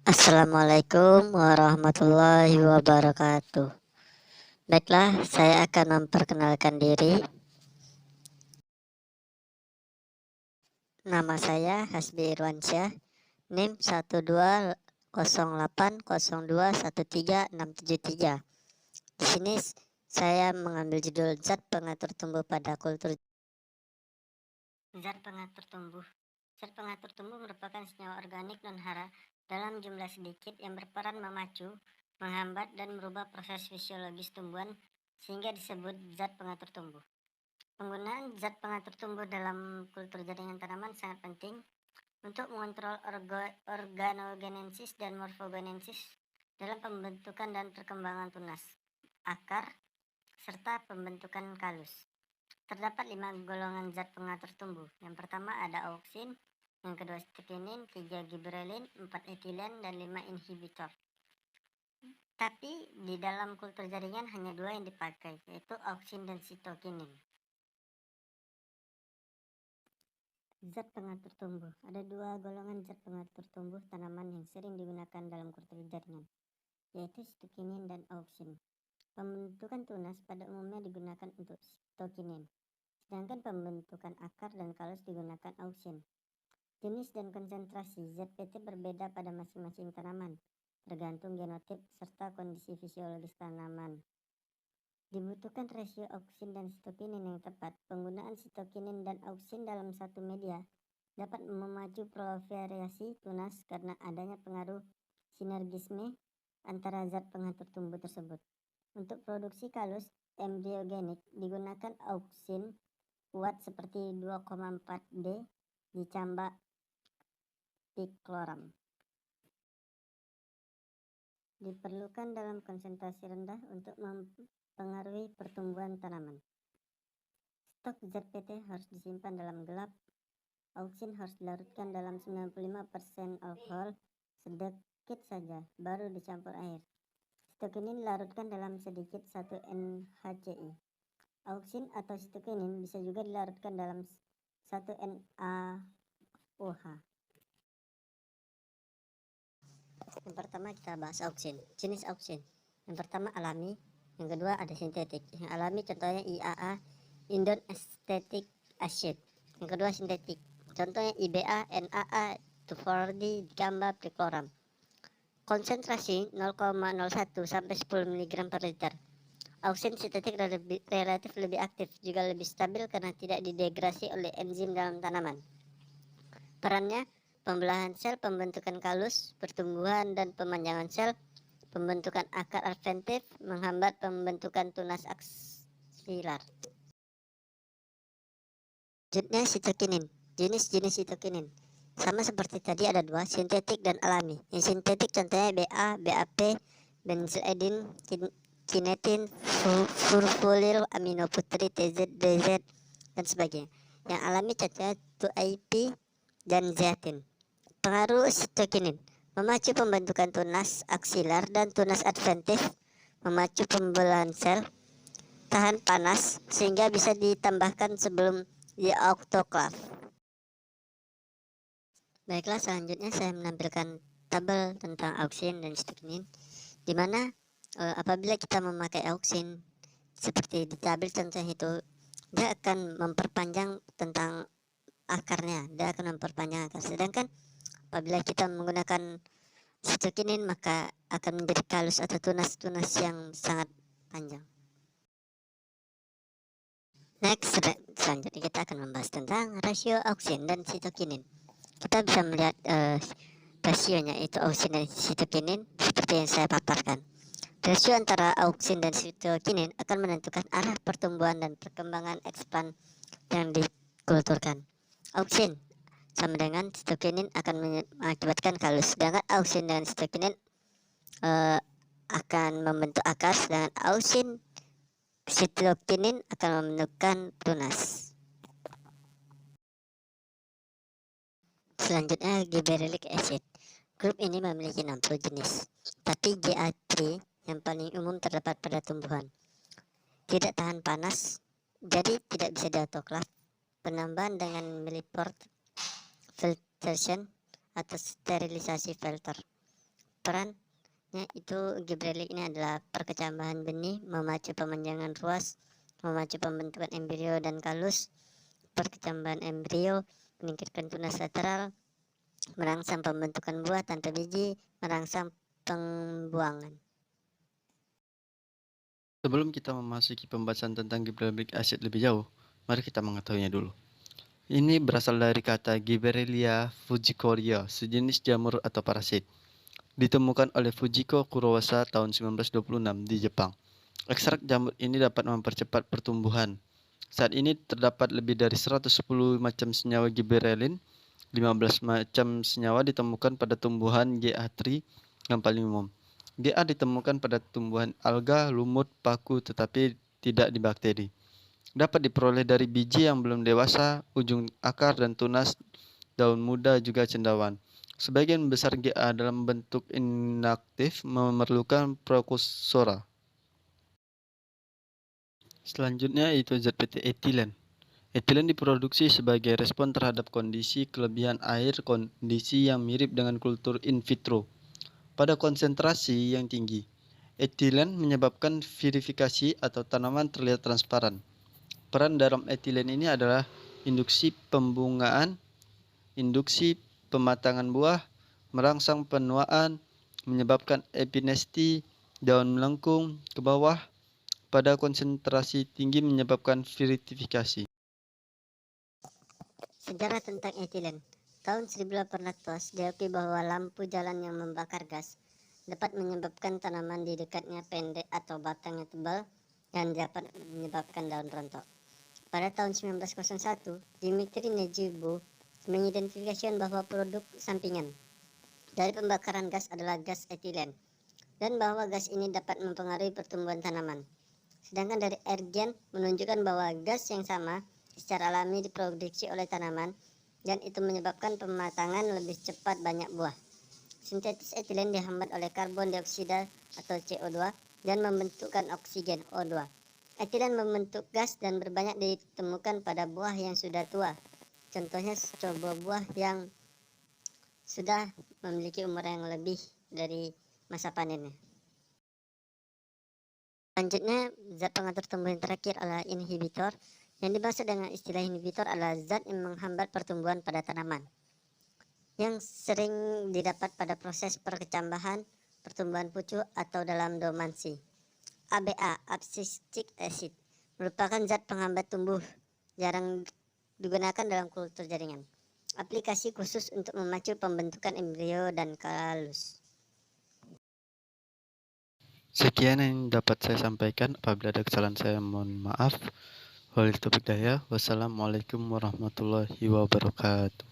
Assalamualaikum warahmatullahi wabarakatuh. Baiklah, saya akan memperkenalkan diri. Nama saya Hasbi Irwansyah, NIM 12080213673. Di sini saya mengambil judul zat pengatur tumbuh pada kultur. Zat pengatur tumbuh. Zat pengatur tumbuh merupakan senyawa organik non-hara dalam jumlah sedikit yang berperan memacu, menghambat, dan merubah proses fisiologis tumbuhan sehingga disebut zat pengatur tumbuh. Penggunaan zat pengatur tumbuh dalam kultur jaringan tanaman sangat penting untuk mengontrol organogenesis dan morfogenesis dalam pembentukan dan perkembangan tunas, akar, serta pembentukan kalus. Terdapat 5 golongan zat pengatur tumbuh. Yang pertama ada auksin, yang kedua stikinin, 3 giberelin, 4 etilen, dan 5 inhibitor. Tapi di dalam kultur jaringan hanya 2 yang dipakai, yaitu auksin dan sitokinin. Zat pengatur tumbuh. Ada 2 golongan zat pengatur tumbuh tanaman yang sering digunakan dalam kultur jaringan, yaitu sitokinin dan auksin. Pembentukan tunas pada umumnya digunakan untuk sitokinin, sedangkan pembentukan akar dan kalus digunakan auksin. Jenis dan konsentrasi ZPT berbeda pada masing-masing tanaman, tergantung genotip serta kondisi fisiologis tanaman. Dibutuhkan rasio auksin dan sitokinin yang tepat. Penggunaan sitokinin dan auksin dalam satu media dapat memacu proliferasi tunas karena adanya pengaruh sinergisme antara zat pengatur tumbuh tersebut. Untuk produksi kalus embryogenik digunakan auksin kuat seperti 2,4D dicamba picloram. Diperlukan dalam konsentrasi rendah untuk mempengaruhi pertumbuhan tanaman. Stok ZPT harus disimpan dalam gelap. Auksin harus dilarutkan dalam 95% alkohol sedikit saja, baru dicampur air. Sitokinin dilarutkan dalam sedikit 1 NaCl. Auksin atau sitokinin bisa juga dilarutkan dalam 1 NaOH. Yang pertama kita bahas auksin. Jenis auksin. Yang pertama alami, yang kedua ada sintetik. Yang alami contohnya IAA, indole acetic acid. Yang kedua sintetik. Contohnya IBA, NAA, 2,4-D dicamba picloram. Konsentrasi 0,01 sampai 10 mg per liter. Auksin sintetik relatif lebih aktif, juga lebih stabil karena tidak didegrasi oleh enzim dalam tanaman. Perannya pembelahan sel, pembentukan kalus, pertumbuhan dan pemanjangan sel, pembentukan akar adventif, menghambat pembentukan tunas aksilar. Selanjutnya sitokinin. Jenis-jenis sitokinin sama seperti tadi, ada 2, sintetik dan alami. Yang sintetik contohnya BA, BAP, benzidin, kinetin, furfuryl aminoputri, TZ, DZ, dan sebagainya. Yang alami contohnya 2IP dan zeatin. Pengaruh sitokinin: memacu pembentukan tunas aksilar dan tunas adventif, memacu pembelahan sel, tahan panas sehingga bisa ditambahkan sebelum diautoklav. Baiklah, selanjutnya saya menampilkan tabel tentang auksin dan sitokinin, di mana apabila kita memakai auksin seperti di tabel contoh itu, dia akan memperpanjang tentang akarnya, dia akan memperpanjang akar. Sedangkan apabila kita menggunakan sitokinin maka akan menjadi kalus atau tunas-tunas yang sangat panjang. Next, selanjutnya kita akan membahas tentang rasio auksin dan sitokinin. Kita bisa melihat rasionya, yaitu auksin dan sitokinin seperti yang saya paparkan. Rasio antara auksin dan sitokinin akan menentukan arah pertumbuhan dan perkembangan ekspan yang dikulturkan. Auksin sama dengan sitokinin akan mengakibatkan kalus, sedangkan auksin dan sitokinin akan membentuk akar, sedangkan auksin sitokinin akan membentukkan tunas. Selanjutnya gibberellic acid. Grup ini memiliki 60 jenis, tapi GA3 yang paling umum terdapat pada tumbuhan. Tidak tahan panas, jadi tidak bisa diautoklav. Penambahan dengan millipore filtration atau sterilisasi filter. perannya itu gibberellic ini adalah perkecambahan benih, memacu pemanjangan ruas, memacu pembentukan embrio dan kalus, perkecambahan embrio, meningkatkan tunas lateral, merangsang pembentukan buah tanpa biji, merangsang pembuangan. Sebelum kita memasuki pembahasan tentang gibberellic acid lebih jauh, mari kita mengetahuinya dulu. Ini berasal dari kata Gibberellia fujicoria, sejenis jamur atau parasit. Ditemukan oleh Fujiko Kurosawa tahun 1926 di Jepang. Ekstrak jamur ini dapat mempercepat pertumbuhan. Saat ini terdapat lebih dari 110 macam senyawa gibberellin. 15 macam senyawa ditemukan pada tumbuhan GA3 yang paling umum. GA ditemukan pada tumbuhan alga, lumut, paku, tetapi tidak di bakteri. Dapat diperoleh dari biji yang belum dewasa, ujung akar dan tunas daun muda juga cendawan. Sebagian besar GA dalam bentuk inaktif memerlukan prekursora. Selanjutnya itu zat PT etilen. Etilen diproduksi sebagai respon terhadap kondisi kelebihan air, kondisi yang mirip dengan kultur in vitro. Pada konsentrasi yang tinggi, etilen menyebabkan vivifikasi atau tanaman terlihat transparan. Peran dalam etilen ini adalah induksi pembungaan, induksi pematangan buah, merangsang penuaan, menyebabkan epinesti, daun melengkung ke bawah, pada konsentrasi tinggi menyebabkan vitrifikasi. Sejarah tentang etilen. Tahun 1800 diakui bahwa lampu jalan yang membakar gas dapat menyebabkan tanaman di dekatnya pendek atau batangnya tebal dan dapat menyebabkan daun rontok. Pada tahun 1901, Dmitri Nejibo mengidentifikasikan bahwa produk sampingan dari pembakaran gas adalah gas etilen dan bahwa gas ini dapat mempengaruhi pertumbuhan tanaman. Sedangkan dari Ergen menunjukkan bahwa gas yang sama secara alami diproduksi oleh tanaman dan itu menyebabkan pematangan lebih cepat banyak buah. Sintetis etilen dihambat oleh karbon dioksida atau CO2 dan membentukkan oksigen O2. Etilen membentuk gas dan berbanyak ditemukan pada buah yang sudah tua. Contohnya coba buah yang sudah memiliki umur yang lebih dari masa panennya. Selanjutnya, zat pengatur tumbuh yang terakhir adalah inhibitor. Yang dimaksud dengan istilah inhibitor adalah zat yang menghambat pertumbuhan pada tanaman, yang sering didapat pada proses perkecambahan, pertumbuhan pucuk, atau dalam dormansi. ABA, abscistic acid, merupakan zat penghambat tumbuh, jarang digunakan dalam kultur jaringan. Aplikasi khusus untuk memacu pembentukan embrio dan kalus. Sekian yang dapat saya sampaikan. Apabila ada kesalahan saya mohon maaf. Wassalamualaikum warahmatullahi wabarakatuh.